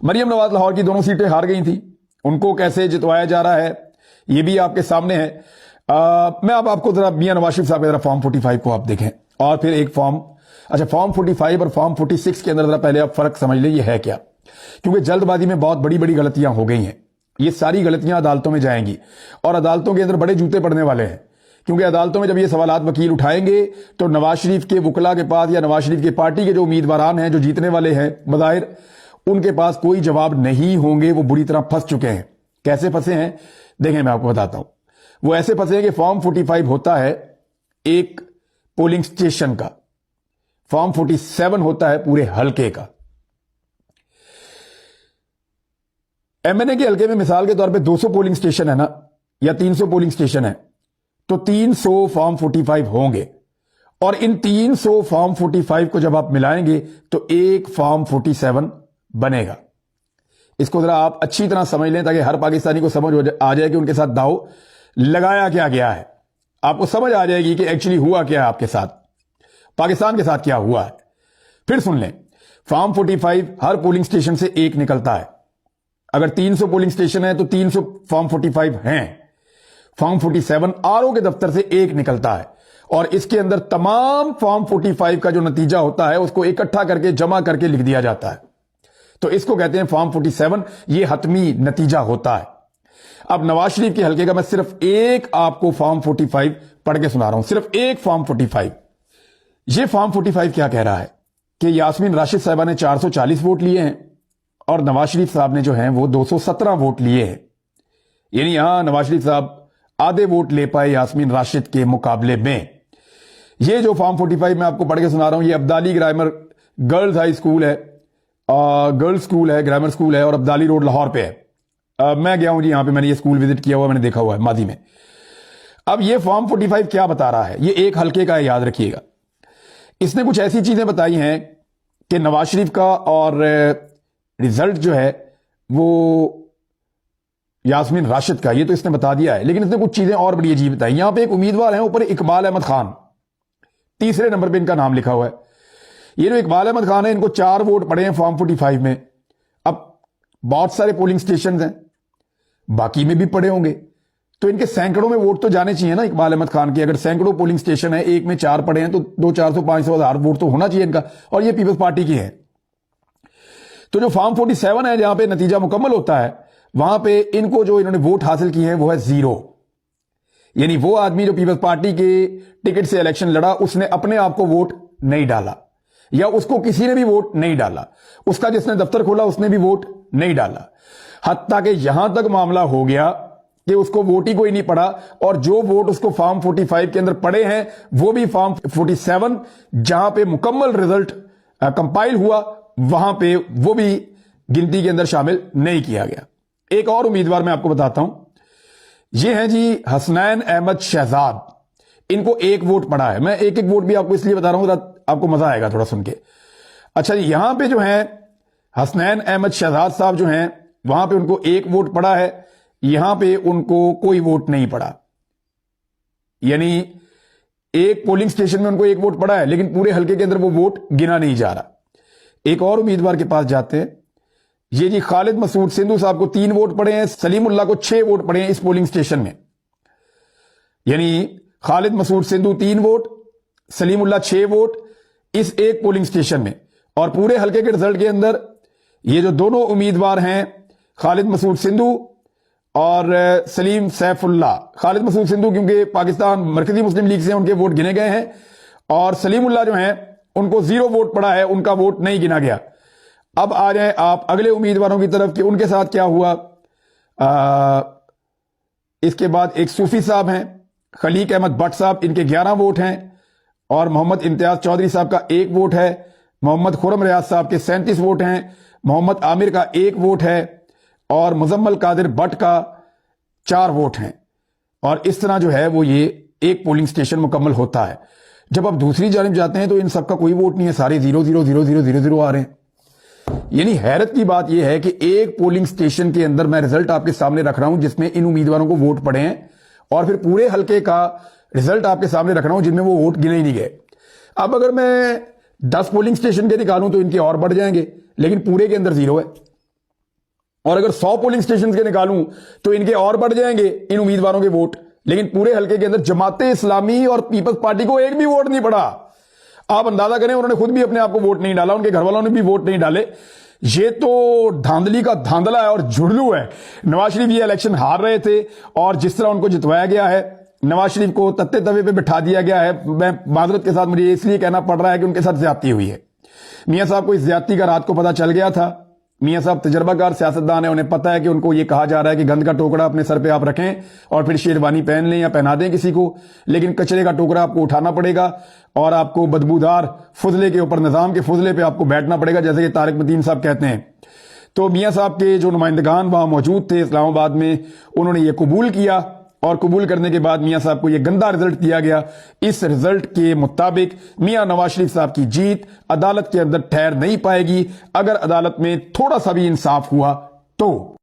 मरियम नवाज लाहौर की दोनों सीटें हार गई थी, उनको कैसे जितवाया जा रहा है ये भी आपके सामने है। मैं अब आपको जरा मियां नवाज शरीफ साहब के जरा फॉर्म 45 को आप देखें और फिर एक फॉर्म, अच्छा फॉर्म 45 और फॉर्म 46 के अंदर जरा पहले आप फर्क समझ लें ये है क्या, क्योंकि जल्दबाजी में बहुत बड़ी बड़ी गलतियां हो गई हैं। ये सारी गलतियां अदालतों में जाएंगी और अदालतों के अंदर बड़े जूते पड़ने वाले हैं, क्योंकि अदालतों में जब ये सवालात वकील उठाएंगे तो नवाज शरीफ के वकला के पास या नवाज शरीफ की पार्टी के जो उम्मीदवारान हैं जो जीतने वाले हैं बज़ाहिर, उनके पास कोई जवाब नहीं होंगे। वो बुरी तरह फंस चुके हैं। कैसे फंसे हैं देखें, मैं आपको बताता हूं। वो ऐसे फंसे हैं कि फॉर्म 45 होता है एक पोलिंग स्टेशन का, फॉर्म 47 होता है पूरे हलके का। एमएनए के हलके में मिसाल के तौर पे 200 पोलिंग स्टेशन है ना, या 300 पोलिंग स्टेशन है, तो 300 फॉर्म 45 होंगे और इन 300 फॉर्म 45 को जब आप मिलाएंगे तो एक फॉर्म 47 बनेगा। इसको जरा आप अच्छी तरह समझ लें ताकि हर पाकिस्तानी को समझ आ जाए कि उनके साथ दाव लगाया क्या गया है। आपको समझ आ जाएगी कि एक्चुअली हुआ क्या है आपके साथ, पाकिस्तान के साथ क्या हुआ है। फिर सुन लें, फॉर्म 45 हर पोलिंग स्टेशन से एक निकलता है। अगर 300 पोलिंग स्टेशन है तो 300 फॉर्म 45 हैं। फॉर्म 47 आरओ के दफ्तर से एक निकलता है और इसके अंदर तमाम फॉर्म 45 का जो नतीजा होता है उसको इकट्ठा करके जमा करके लिख दिया जाता है। तो इसको कहते हैं फॉर्म 47, ये हतमी नतीजा होता है। अब नवाज शरीफ के हलके का मैं सिर्फ एक आपको फॉर्म 45 पढ़ के सुना रहा हूं, सिर्फ एक फॉर्म 45। ये फॉर्म 45 क्या कह रहा है कि यास्मीन राशिद साहिबा ने 440 वोट लिए हैं और नवाज शरीफ साहब ने जो हैं वो 217 वोट लिए हैं। यानी यहां नवाज शरीफ साहब आधे वोट ले पाए यास्मीन राशिद के मुकाबले में। ये जो फॉर्म 45 मैं आपको पढ़ के सुना रहा हूं, ये Abdali grammar girls high school है, गर्ल्स स्कूल है, ग्रामर स्कूल है और अब्दाली रोड लाहौर पे है। मैं गया हूं जी, यहां पे मैंने ये स्कूल विजिट किया हुआ, मैंने देखा हुआ है मादी में। अब ये फॉर्म 45 क्या बता रहा है, ये एक हलके का है, याद रखिएगा। इसने कुछ ऐसी चीजें बताई हैं कि नवाज शरीफ का और रिजल्ट जो है वो यास्मीन राशिद का, ये तो इसने बता दिया है, लेकिन इसने कुछ चीजें और बड़ी अजीब बताई। यहां पे एक उम्मीदवार है ऊपर, इकबाल अहमद खान, तीसरे नंबर पे इनका नाम लिखा हुआ है। ये जो इकबाल अहमद खान है, इनको 4 वोट पड़े हैं फॉर्म 45 में। अब बहुत सारे पोलिंग स्टेशन हैं, बाकी में भी पड़े होंगे, तो इनके सैकड़ों में वोट तो जाने चाहिए ना इकबाल अहमद खान के। अगर सैकड़ों पोलिंग स्टेशन है, एक में 4 पड़े हैं तो 200, 400, 500, 1000 वोट तो होना चाहिए इनका, और ये पीपल्स पार्टी की है। तो जो फॉर्म 47 है जहां पे नतीजा मुकम्मल होता है, वहां पे इनको जो इन्होंने वोट हासिल किए हैं वो है 0। यानी वो आदमी जो पीपल्स पार्टी के टिकट से इलेक्शन लड़ा, उसने अपने आप को वोट नहीं डाला, या उसको किसी ने भी वोट नहीं डाला, उसका जिसने दफ्तर खोला उसने भी वोट नहीं डाला। हत्ता कि यहां तक मामला हो गया कि उसको वोट ही कोई नहीं पड़ा, और जो वोट उसको फॉर्म 45 के अंदर पड़े हैं वो भी फॉर्म 47 जहां पे मुकम्मल रिजल्ट कंपाइल हुआ वहां पे वो भी गिनती के अंदर शामिल नहीं किया गया। एक और उम्मीदवार मैं आपको बताता हूं, ये हैं जी हसनैन अहमद शहजाद, इनको 1 वोट पड़ा है। मैं एक एक वोट भी आपको इसलिए बता रहा हूं, आपको मजा आएगा थोड़ा सुन के। अच्छा, यहां पे जो है हसनैन अहमद शहजाद साहब जो हैं, वहां पे उनको 1 वोट पड़ा है, यहां पे उनको कोई वोट नहीं पड़ा। यानी एक पोलिंग स्टेशन में उनको 1 वोट पड़ा है, लेकिन पूरे हलके के अंदर वो वोट गिना नहीं जा रहा। एक और उम्मीदवार के पास जाते हैं, ये जी खालिद मसूद सिंधु साहब को 3 वोट पड़े हैं, सलीमुल्लाह को 6 वोट पड़े हैं इस पोलिंग स्टेशन में। यानी खालिद मसूद सिंधु 3 वोट, सलीमुल्लाह 6 वोट इस एक पोलिंग स्टेशन में। और पूरे हलके के रिजल्ट के अंदर ये जो दोनों उम्मीदवार हैं, खालिद मसूद सिंधु और सलीम सैफुल्लाह, खालिद मसूद सिंधु क्योंकि पाकिस्तान मरकजी मुस्लिम लीग से उनके वोट गिने गए हैं, और सलीमुल्लाह जो हैं उनको 0 वोट पड़ा है, उनका वोट नहीं गिना गया। अब आ जाए आप अगले उम्मीदवारों की तरफ कि उनके साथ क्या हुआ। इसके बाद एक सूफी साहब हैं, खलीक अहमद भट्ट साहब, इनके 11 वोट हैं, और मोहम्मद इम्तियाज चौधरी साहब का 1 वोट है, मोहम्मद खुरम रियाज साहब के 37 वोट हैं, मोहम्मद आमिर का 1 वोट है, और मुजम्मल कादिर भट्ट का 4 वोट हैं। और इस तरह जो है वो ये एक पोलिंग स्टेशन मुकम्मल होता है। जब आप दूसरी जानिब जाते हैं तो इन सबका कोई वोट नहीं है, सारे 0 0 0 0 0 0 आ रहे हैं। यानी हैरत की बात यह है कि एक पोलिंग स्टेशन के अंदर मैं रिजल्ट आपके सामने रख रहा हूं जिसमें इन उम्मीदवारों को वोट पड़े हैं, और फिर पूरे हलके का रिजल्ट आपके सामने रख रहा हूं जिनमें वो वोट गिने ही नहीं गए। अब अगर मैं 10 पोलिंग स्टेशन के निकालूं तो इनके और बढ़ जाएंगे, लेकिन पूरे के अंदर 0 है। اور اگر 100 پولنگ سٹیشن کے نکالوں تو ان کے اور بڑھ جائیں گے ان امیدواروں کے ووٹ، لیکن پورے حلقے کے اندر جماعت اسلامی اور پیپلز پارٹی کو ایک بھی ووٹ نہیں پڑا. آپ اندازہ کریں انہوں نے خود بھی اپنے آپ کو ووٹ نہیں ڈالا، ان کے گھر والوں نے بھی ووٹ نہیں ڈالے. یہ تو دھاندلی کا دھاندلا ہے اور جھڑلو ہے. نواز شریف یہ الیکشن ہار رہے تھے اور جس طرح ان کو جتوایا گیا ہے، نواز شریف کو تتے توے پہ بٹھا دیا گیا ہے. میں معذرت کے ساتھ مجھے اس لیے کہنا پڑ رہا ہے کہ ان کے ساتھ زیادتی ہوئی ہے. میاں صاحب کو اس زیادتی کا رات کو پتا چل گیا تھا. میاں صاحب تجربہ کار سیاستدان ہیں، انہیں پتا ہے کہ ان کو یہ کہا جا رہا ہے کہ گند کا ٹوکرا اپنے سر پہ آپ رکھیں اور پھر شیروانی پہن لیں یا پہنا دیں کسی کو، لیکن کچرے کا ٹوکرا آپ کو اٹھانا پڑے گا اور آپ کو بدبودار فضلے کے اوپر، نظام کے فضلے پہ آپ کو بیٹھنا پڑے گا، جیسے کہ طارق متین صاحب کہتے ہیں. تو میاں صاحب کے جو نمائندگان وہاں موجود تھے اسلام آباد میں، انہوں نے یہ قبول کیا اور قبول کرنے کے بعد میاں صاحب کو یہ گندا رزلٹ دیا گیا. اس رزلٹ کے مطابق میاں نواز شریف صاحب کی جیت عدالت کے اندر ٹھہر نہیں پائے گی. اگر عدالت میں تھوڑا سا بھی انصاف ہوا تو